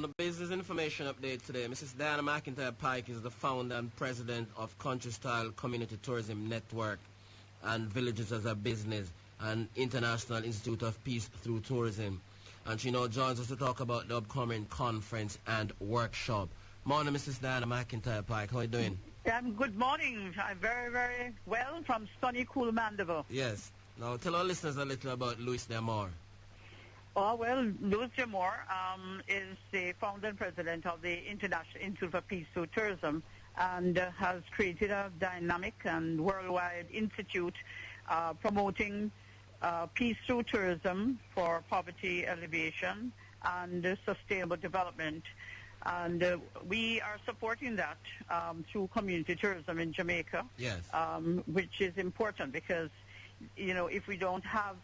the business information update today, Mrs. Diana McIntyre Pike is the founder and president of Country Style Community Tourism Network and Villages as a Business and International Institute of Peace through Tourism. And she now joins us to talk about the upcoming conference and workshop. Morning, Mrs. Diana McIntyre Pike. How are you doing? Good morning. I'm very, very well from sunny, cool Mandeville. Yes. Now, tell our listeners a little about Louis D'Amour. Oh, well, Louis D'Amour is the founder and president of the International Institute for Peace through Tourism and has created a dynamic and worldwide institute promoting peace through tourism for poverty alleviation and sustainable development. And we are supporting that through community tourism in Jamaica, yes. Which is important because, if we don't have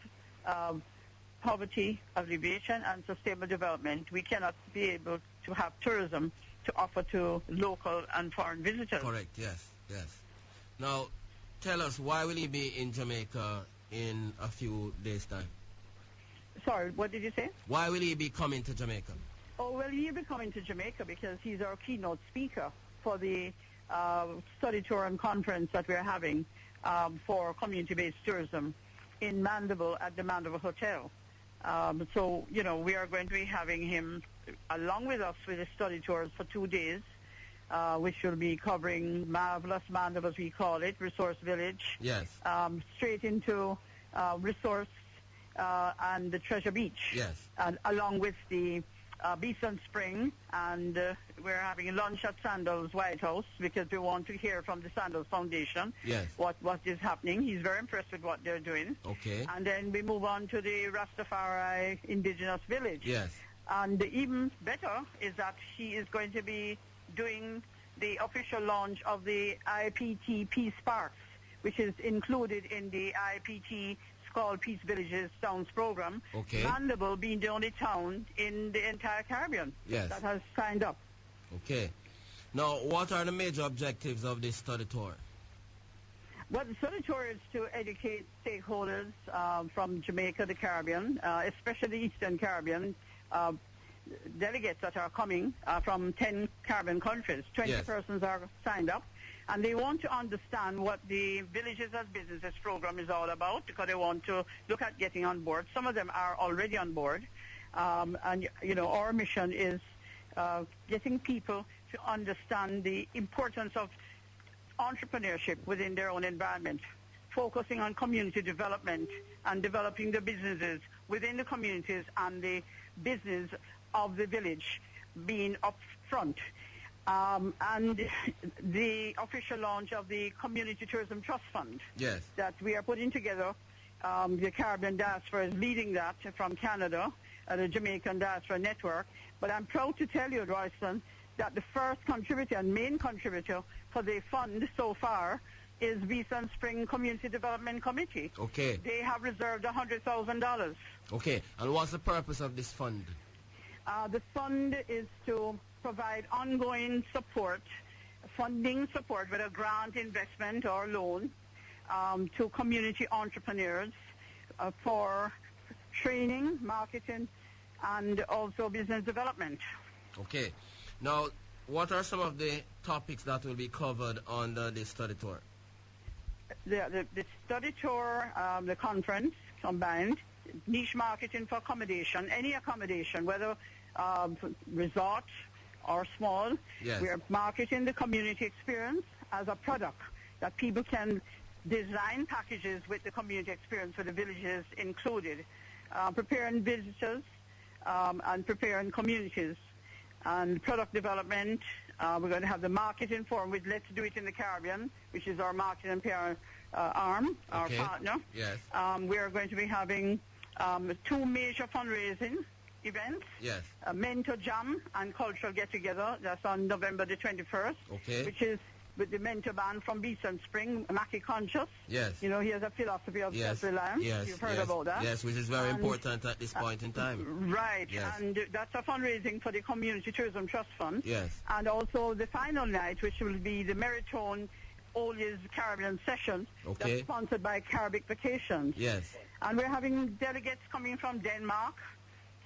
poverty alleviation and sustainable development, we cannot be able to have tourism to offer to local and foreign visitors. Correct, yes. Now, tell us, why will he be in Jamaica in a few days' time? Sorry, what did you say? Why will he be coming to Jamaica? Oh, well, he'll be coming to Jamaica because he's our keynote speaker for the study tour and conference that we're having for community-based tourism in Mandeville at the Mandeville Hotel. So, we are going to be having him along with us with the study tours for 2 days, which will be covering Marvelous Mandeville, as we call it, Resource Village. Yes. Straight into Resource and the Treasure Beach. Yes. And along with the Beeson Spring, and we're having lunch at Sandals White House because we want to hear from the Sandals Foundation what is happening. He's very impressed with what they're doing. Okay. And then we move on to the Rastafari Indigenous Village. Yes. And even better is that he is going to be doing the official launch of the IPT Peace Parks, which is included in the IPT called Peace Villages Towns program. Okay. Mandeville being the only town in the entire Caribbean that has signed up. Okay. Now, what are the major objectives of this study tour? Well, the study tour is to educate stakeholders from Jamaica, the Caribbean, especially the Eastern Caribbean, delegates that are coming from 10 Caribbean countries. 20 persons are signed up. And they want to understand what the Villages as Businesses program is all about because they want to look at getting on board. Some of them are already on board. And, our mission is getting people to understand the importance of entrepreneurship within their own environment, focusing on community development and developing the businesses within the communities and the business of the village being up front. And the official launch of the Community Tourism Trust Fund that we are putting together. The Caribbean Diaspora is leading that from Canada, the Jamaican Diaspora Network. But I'm proud to tell you, Ralston, that the first contributor and main contributor for the fund so far is Beeson Spring Community Development Committee. Okay. They have reserved $100,000. Okay. And what's the purpose of this fund? The fund is to provide ongoing support, funding support, whether grant, investment, or loan, to community entrepreneurs for training, marketing, and also business development. Okay. Now, what are some of the topics that will be covered under the study tour? The study tour, the conference combined, niche marketing for accommodation, any accommodation, whether resort or small. Yes. We are marketing the community experience as a product that people can design packages with the community experience for the villages included, preparing visitors and preparing communities. And product development, we're going to have the marketing forum with Let's Do It in the Caribbean, which is our marketing and PR arm, our partner. Yes. We are going to be having 2 major fundraising events. Yes. A mentor jam and cultural get-together. That's on November the 21st. Okay. Which is with the mentor band from Beeson Spring, Mackie Conscious. Yes. He has a philosophy of self-reliance. Yes. You've heard about that. Yes, which is very important at this point in time. Right. Yes. And that's a fundraising for the Community Tourism Trust Fund. Yes. And also the final night, which will be the Marathon Oli's Caribbean Session. Okay. That's sponsored by Caribbean Vacations. Yes. And we're having delegates coming from Denmark,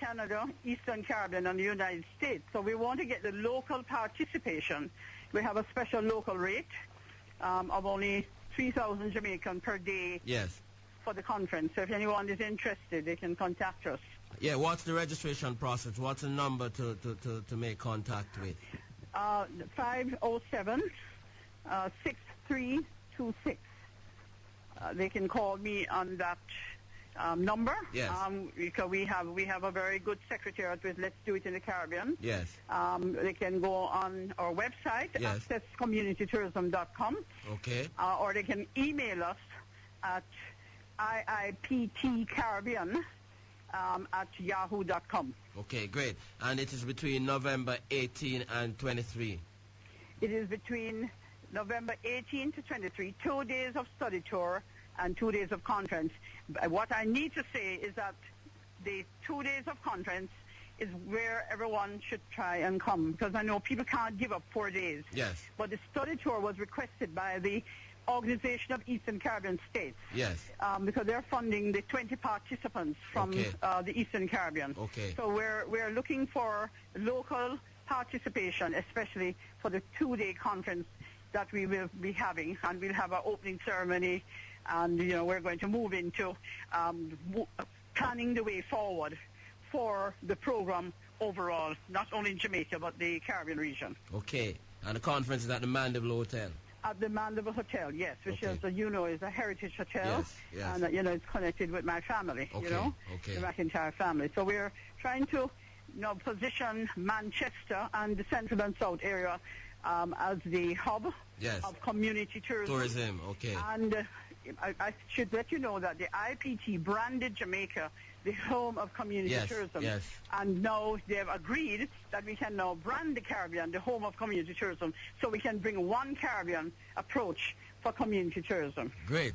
Canada, Eastern Caribbean, and the United States. So we want to get the local participation. We have a special local rate of only 3,000 Jamaican per day for the conference. So if anyone is interested, they can contact us. Yeah, what's the registration process? What's the number to make contact with? 507-6326. They can call me on that number. Yes. Because we have a very good secretariat with Let's Do It in the Caribbean. Yes. They can go on our website, accesscommunitytourism.com. Okay. Or they can email us at iiptcaribbean at yahoo.com. Okay, great. And it is between November 18 and 23. It is between November 18 to 23, 2 days of study tour and 2 days of conference. What I need to say is that the 2 days of conference is where everyone should try and come, because I know people can't give up 4 days. Yes. But the study tour was requested by the Organization of Eastern Caribbean States. Yes. Because they're funding the 20 participants from the Eastern Caribbean. Okay. So we're looking for local participation, especially for the 2-day conference that we will be having, and we'll have our opening ceremony, and we're going to move into planning the way forward for the program overall, not only in Jamaica but the Caribbean region. Okay. And the conference is at the Mandeville Hotel. At the Mandeville Hotel, yes, which is, is a heritage hotel. Yes, yes. And, it's connected with my family, Okay, okay. the McIntyre family. So we're trying to, position Manchester and the central and south area as the hub of community tourism. Okay. And I should let you know that the IPT branded Jamaica the home of community tourism. Yes. And now they've agreed that we can now brand the Caribbean the home of community tourism, so we can bring one Caribbean approach for community tourism. Great.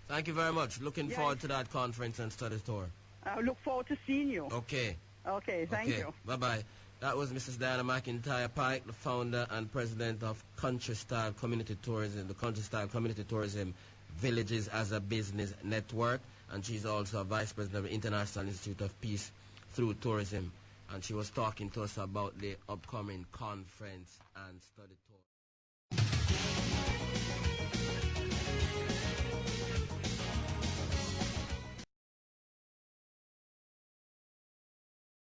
Thank you very much. Looking forward to that conference and study tour. I look forward to seeing you. Okay. Okay, thank you. Bye-bye. That was Mrs. Diana McIntyre Pike, the founder and president of Country Style Community Tourism, the Country Style Community Tourism Villages as a Business Network. And she's also a vice president of the International Institute of Peace through Tourism. And she was talking to us about the upcoming conference and study tour.